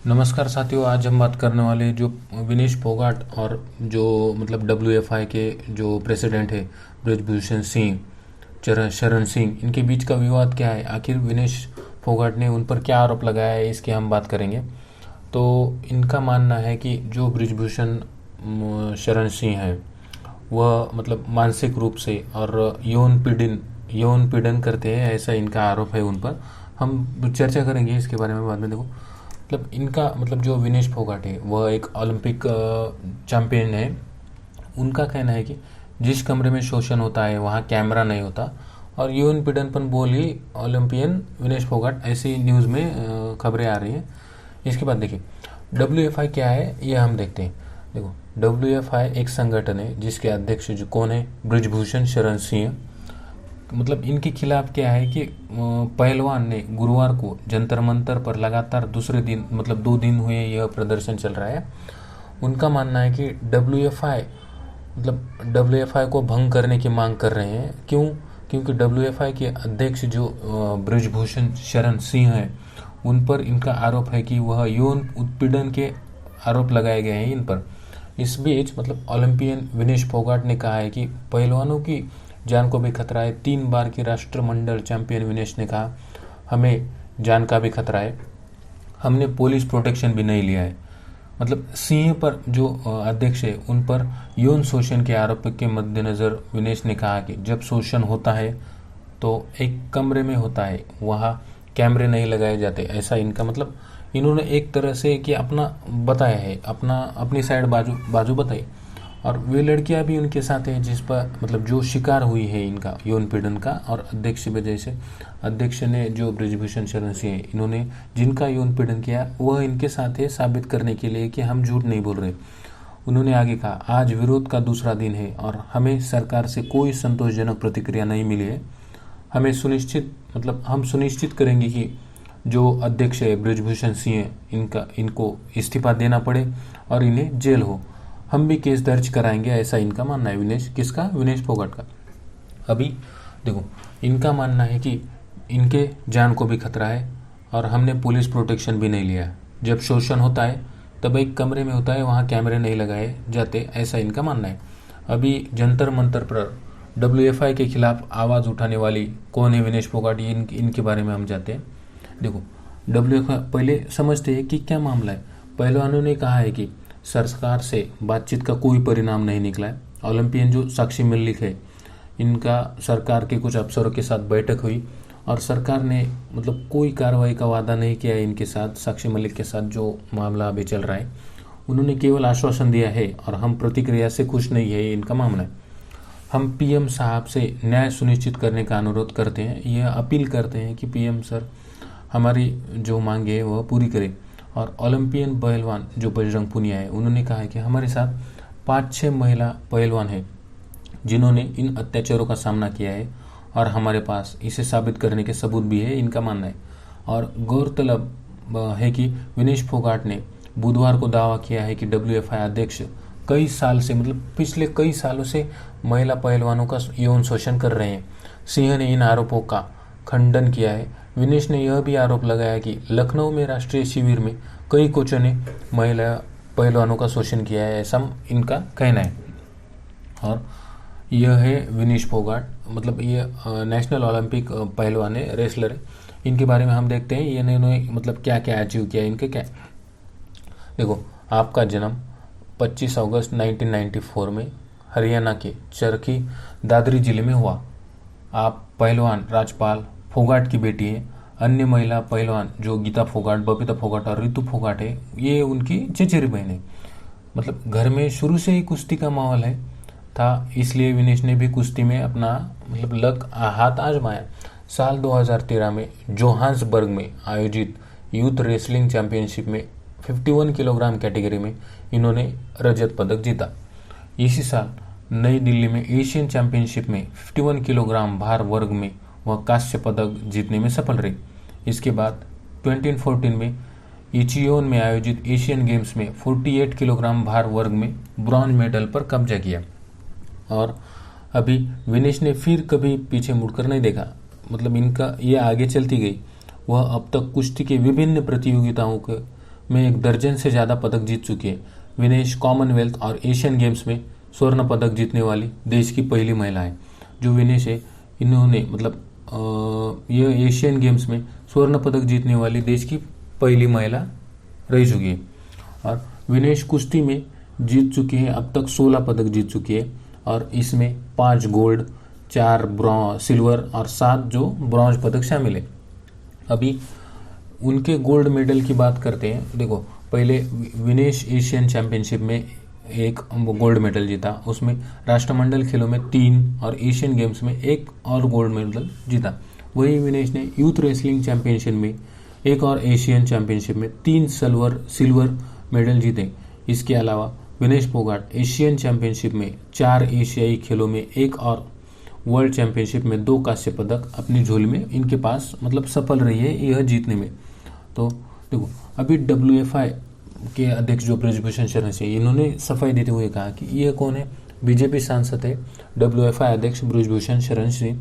नमस्कार साथियों, आज हम बात करने वाले जो विनेश फोगाट और जो WFI के जो प्रेसिडेंट है ब्रिजभूषण सिंह, शरण सिंह, इनके बीच का विवाद क्या है। आखिर विनेश फोगाट ने उन पर क्या आरोप लगाया है, इसकी हम बात करेंगे। तो इनका मानना है कि जो ब्रिजभूषण शरण सिंह है वह मानसिक रूप से और यौन पीड़न करते हैं, ऐसा इनका आरोप है उन पर। हम चर्चा करेंगे इसके बारे में बाद में। देखो इनका जो विनेश फोगाट है वह एक ओलंपिक चैंपियन है। उनका कहना है कि जिस कमरे में शोषण होता है वहाँ कैमरा नहीं होता, और यौन पीड़न पर बोली ओलंपियन विनेश फोगाट, ऐसी न्यूज़ में खबरें आ रही हैं। इसके बाद देखिए WFI क्या है, ये हम देखते हैं। देखो WFI एक संगठन है जिसके अध्यक्ष जो कौन है, ब्रिजभूषण शरण सिंह। इनके खिलाफ क्या है कि पहलवान ने गुरुवार को जंतर मंतर पर लगातार दूसरे दिन 2 दिन हुए यह प्रदर्शन चल रहा है। उनका मानना है कि WFI को भंग करने की मांग कर रहे हैं। क्यों? क्योंकि WFI के अध्यक्ष जो ब्रिजभूषण शरण सिंह है, उन पर इनका आरोप है कि वह यौन उत्पीड़न के आरोप लगाए गए हैं इन पर। इस बीच ओलंपियन विनेश फोगाट ने कहा है कि पहलवानों की जान को भी खतरा है। 3 बार की राष्ट्रमंडल चैंपियन विनेश ने कहा, हमें जान का भी खतरा है, हमने पुलिस प्रोटेक्शन भी नहीं लिया है। सिंह पर जो अध्यक्ष है उन पर यौन शोषण के आरोप के मद्देनजर विनेश ने कहा कि जब शोषण होता है तो एक कमरे में होता है, वहाँ कैमरे नहीं लगाए जाते। ऐसा इनका इन्होंने एक तरह से कि अपना बताया है, अपनी साइड बाजू बताई। और वे लड़कियां भी उनके साथ हैं जिस पर जो शिकार हुई है इनका यौन पीड़न का, और अध्यक्ष की वजह से अध्यक्ष ने जो ब्रिजभूषण शरण सिंह है, इन्होंने जिनका यौन पीड़न किया वह इनके साथ है, साबित करने के लिए कि हम झूठ नहीं बोल रहे। उन्होंने आगे कहा, आज विरोध का दूसरा दिन है और हमें सरकार से कोई संतोषजनक प्रतिक्रिया नहीं मिली है। हमें हम सुनिश्चित करेंगे कि जो अध्यक्ष है ब्रिजभूषण सिंह, इनको इस्तीफा देना पड़े और इन्हें जेल हो। हम भी केस दर्ज कराएंगे, ऐसा इनका मानना है। विनेश फोगाट का। अभी देखो इनका मानना है कि इनके जान को भी खतरा है और हमने पुलिस प्रोटेक्शन भी नहीं लिया। जब शोषण होता है तब एक कमरे में होता है, वहाँ कैमरे नहीं लगाए जाते, ऐसा इनका मानना है। अभी जंतर मंतर पर WFI के खिलाफ आवाज़ उठाने वाली कौन है विनेश फोगाट, ये इनके बारे में हम जानते हैं। देखो WFI पहले समझते हैं कि क्या मामला है। पहलवानों ने कहा है कि सरकार से बातचीत का कोई परिणाम नहीं निकला है। ओलंपियन जो साक्षी मलिक है, इनका सरकार के कुछ अफसरों के साथ बैठक हुई और सरकार ने कोई कार्रवाई का वादा नहीं किया है इनके साथ। साक्षी मलिक के साथ जो मामला अभी चल रहा है, उन्होंने केवल आश्वासन दिया है और हम प्रतिक्रिया से खुश नहीं है, इनका मामला है। हम PM साहब से न्याय सुनिश्चित करने का अनुरोध करते हैं, यह अपील करते हैं कि PM सर हमारी जो मांगे है वह पूरी करें। और ओलंपियन पहलवान जो बजरंग पुनिया है, उन्होंने कहा है कि हमारे साथ 5-6 महिला पहलवान हैं जिन्होंने इन अत्याचारों का सामना किया है और हमारे पास इसे साबित करने के सबूत भी है, इनका मानना है। और गौरतलब है कि विनेश फोगाट ने बुधवार को दावा किया है कि WFI अध्यक्ष कई साल से पिछले कई सालों से महिला पहलवानों का यौन शोषण कर रहे हैं। सिंह ने इन आरोपों का खंडन किया है। विनेश ने यह भी आरोप लगाया कि लखनऊ में राष्ट्रीय शिविर में कई कोचों ने महिला पहलवानों का शोषण किया है, ऐसा इनका कहना है। और यह है विनेश फोगाट, ये नेशनल ओलंपिक पहलवान है, रेसलर है। इनके बारे में हम देखते हैं ये इन्होंने क्या क्या अचीव किया इनके क्या। देखो आपका जन्म 25 अगस्त 1994 में हरियाणा के चरखी दादरी जिले में हुआ। आप पहलवान राजपाल फोगाट की बेटी है। अन्य महिला पहलवान जो गीता फोगाट, बबीता फोगाट और रितु फोगाट है, ये उनकी चचेरी बहन है। घर में शुरू से ही कुश्ती का माहौल था, इसलिए विनेश ने भी कुश्ती में अपना हाथ आजमाया। साल 2013 में जोहान्सबर्ग में आयोजित यूथ रेसलिंग चैंपियनशिप में 51 किलोग्राम कैटेगरी में इन्होंने रजत पदक जीता। इसी साल नई दिल्ली में एशियन चैंपियनशिप में 51 किलोग्राम भार वर्ग में वह कांस्य पदक जीतने में सफल रही। इसके बाद 2014 में इचियोन में आयोजित एशियन गेम्स में 48 किलोग्राम भार वर्ग में ब्रॉन्ज मेडल पर कब्जा किया। और अभी विनेश ने फिर कभी पीछे मुड़कर नहीं देखा, इनका ये आगे चलती गई। वह अब तक कुश्ती के विभिन्न प्रतियोगिताओं के में 1 दर्जन से ज़्यादा पदक जीत चुकी है। विनेश कॉमनवेल्थ और एशियन गेम्स में स्वर्ण पदक जीतने वाली देश की पहली महिला है। जो विनेश है, इन्होंने मतलब यह एशियन गेम्स में स्वर्ण पदक जीतने वाली देश की पहली महिला रह चुकी है। और विनेश कुश्ती में जीत चुकी है, अब तक 16 पदक जीत चुकी है और इसमें 5 गोल्ड, 4 सिल्वर और 7 जो ब्रॉन्ज पदक शामिल है। अभी उनके गोल्ड मेडल की बात करते हैं। देखो, पहले विनेश एशियन चैंपियनशिप में 1 गोल्ड मेडल जीता, उसमें राष्ट्रमंडल खेलों में 3 और एशियन गेम्स में 1 और गोल्ड मेडल जीता। वही विनेश ने यूथ रेसलिंग चैंपियनशिप में 1 और एशियन चैंपियनशिप में 3 सिल्वर मेडल जीते। इसके अलावा विनेश फोगाट एशियन चैंपियनशिप में 4 एशियाई खेलों में 1 और वर्ल्ड चैंपियनशिप में 2 कांस्य पदक अपनी झोली में इनके पास मतलब सफल रही है यह जीतने में। तो देखो, अभी WFI के अध्यक्ष जो ब्रजभूषण शरण सिंह, इन्होंने सफाई देते हुए कहा कि यह कौन है, बीजेपी सांसद है। WFI अध्यक्ष ब्रजभूषण शरण सिंह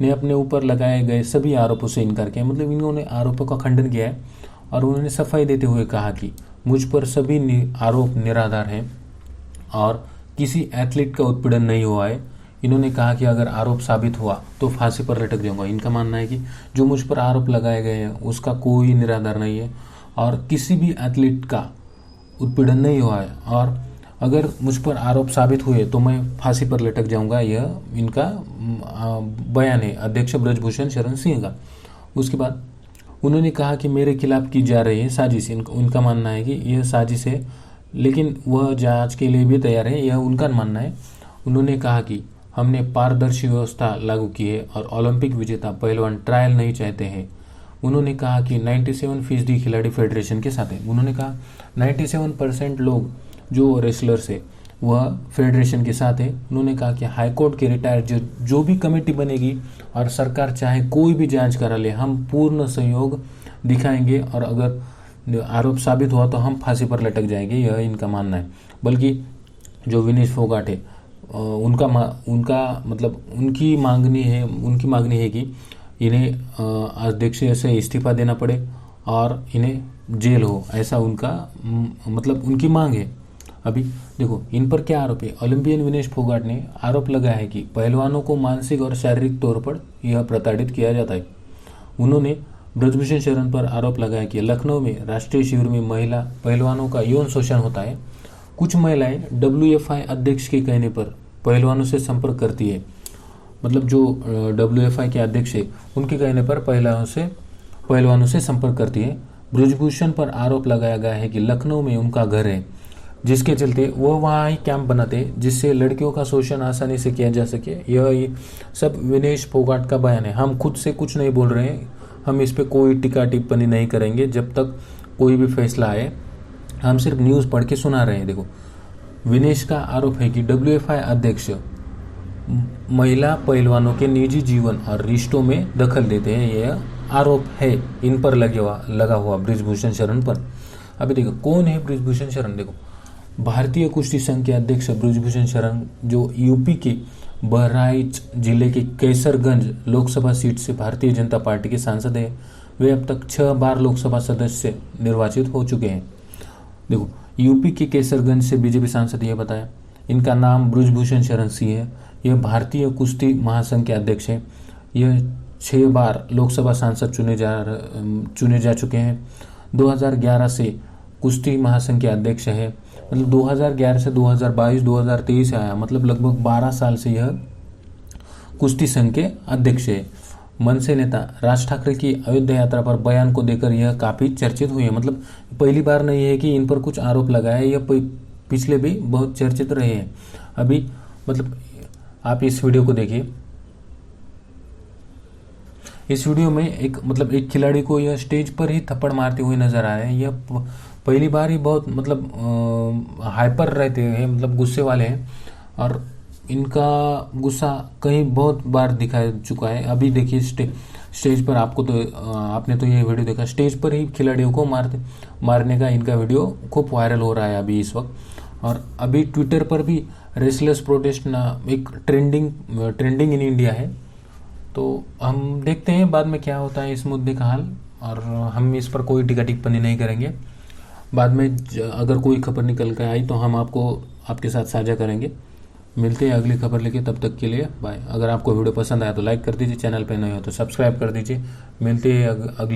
ने अपने ऊपर लगाए गए सभी आरोपों से इनकार किया, मतलब इन्होंने आरोपों का खंडन किया है और उन्होंने सफाई देते हुए कहा कि मुझ पर सभी आरोप निराधार हैं और किसी एथलीट का उत्पीड़न नहीं हुआ है। इन्होंने कहा कि अगर आरोप साबित हुआ तो फांसी पर लटक जाऊंगा। इनका मानना है कि जो मुझ पर आरोप लगाए गए हैं उसका कोई निराधार नहीं है और किसी भी एथलीट का उत्पीड़न नहीं हुआ है और अगर मुझ पर आरोप साबित हुए तो मैं फांसी पर लटक जाऊंगा। यह इनका बयान है अध्यक्ष ब्रजभूषण शरण सिंह का। उसके बाद उन्होंने कहा कि मेरे खिलाफ की जा रही है साजिश। उनका मानना है कि यह साजिश है, लेकिन वह जांच के लिए भी तैयार है, यह उनका मानना है। उन्होंने कहा कि हमने पारदर्शी व्यवस्था लागू की है और ओलंपिक विजेता पहलवान ट्रायल नहीं चाहते हैं। उन्होंने कहा कि 97% खिलाड़ी फेडरेशन के साथ है। उन्होंने कहा 97% लोग जो रेसलर्स है वह फेडरेशन के साथ है। उन्होंने कहा कि हाईकोर्ट के रिटायर जो भी कमेटी बनेगी और सरकार चाहे कोई भी जांच करा ले, हम पूर्ण सहयोग दिखाएंगे और अगर आरोप साबित हुआ तो हम फांसी पर लटक जाएंगे, यह इनका मानना है। बल्कि जो विनेश फोगाट है उनका मतलब उनकी मांगनी है कि इन्हें अध्यक्ष से इस्तीफा देना पड़े और इन्हें जेल हो, ऐसा उनका मतलब उनकी मांग है। अभी देखो, इन पर क्या आरोप है। ओलंपियन विनेश फोगाट ने आरोप लगाया है कि पहलवानों को मानसिक और शारीरिक तौर पर यह प्रताड़ित किया जाता है। उन्होंने ब्रजभूषण शरण पर आरोप लगाया कि लखनऊ में राष्ट्रीय शिविर में महिला पहलवानों का यौन शोषण होता है। कुछ महिलाएं WFI अध्यक्ष के कहने पर पहलवानों से संपर्क करती है, मतलब जो WFI के अध्यक्ष है उनके कहने पर पहलवानों से संपर्क करती है। ब्रजभूषण पर आरोप लगाया गया है कि लखनऊ में उनका घर है, जिसके चलते वह वहाँ ही कैंप बनाते जिससे लड़कियों का शोषण आसानी से किया जा सके। यह सब विनेश फोगाट का बयान है। हम खुद से कुछ नहीं बोल रहे हैं, हम इस पे कोई टिक्का टिप्पणी नहीं करेंगे जब तक कोई भी फैसला आए, हम सिर्फ न्यूज़ पढ़ के सुना रहे हैं। देखो, विनेश का आरोप है कि WFI अध्यक्ष महिला पहलवानों के निजी जीवन और रिश्तों में दखल देते हैं। यह आरोप है इन पर लगा हुआ ब्रजभूषण शरण पर। अभी देखो, कौन है ब्रजभूषण शरण। देखो, भारतीय कुश्ती संघ के अध्यक्ष ब्रजभूषण शरण जो यूपी के बहराइच जिले के कैसरगंज लोकसभा सीट से भारतीय जनता पार्टी के सांसद हैं। वे अब तक 6 बार लोकसभा सदस्य निर्वाचित हो चुके हैं। देखो, यूपी के कैसरगंज से बीजेपी सांसद यह बताया। इनका नाम ब्रजभूषण शरण सिंह है। यह भारतीय कुश्ती महासंघ के अध्यक्ष हैं। यह 6 बार लोकसभा सांसद चुने जा चुके हैं। 2011 से कुश्ती महासंघ के अध्यक्ष है, मतलब 2011 से 2022 2023 आया, मतलब लगभग 12 साल से यह कुश्ती संघ के अध्यक्ष है। मनसे नेता राज ठाकरे की अयोध्या यात्रा पर बयान को देकर यह काफी चर्चित हुए। मतलब पहली बार नहीं है कि इन पर कुछ आरोप लगाया, यह पिछले भी बहुत चर्चित रहे हैं। अभी मतलब आप इस वीडियो को देखिए। इस वीडियो में एक खिलाड़ी को यह स्टेज पर ही थप्पड़ मारते हुए नजर आ रहे हैं। यह पहली बार ही बहुत मतलब हाइपर रहते हैं, मतलब गुस्से वाले हैं और इनका गुस्सा कहीं बहुत बार दिखा चुका है। अभी देखिए स्टेज पर आपने तो ये वीडियो देखा, स्टेज पर ही खिलाड़ियों को मारने का इनका वीडियो खूब वायरल हो रहा है अभी इस वक्त। और अभी ट्विटर पर भी रेसलर्स प्रोटेस्ट एक ट्रेंडिंग इन इंडिया है। तो हम देखते हैं बाद में क्या होता है इस मुद्दे का हाल, और हम इस पर कोई टिप्पणी नहीं करेंगे। बाद में अगर कोई खबर निकल कर आई तो हम आपको आपके साथ साझा करेंगे। मिलते हैं अगली खबर लेके, तब तक के लिए बाय। अगर आपको वीडियो पसंद आया तो लाइक कर दीजिए, चैनल पे नए हो तो सब्सक्राइब कर दीजिए। मिलते हैं अगली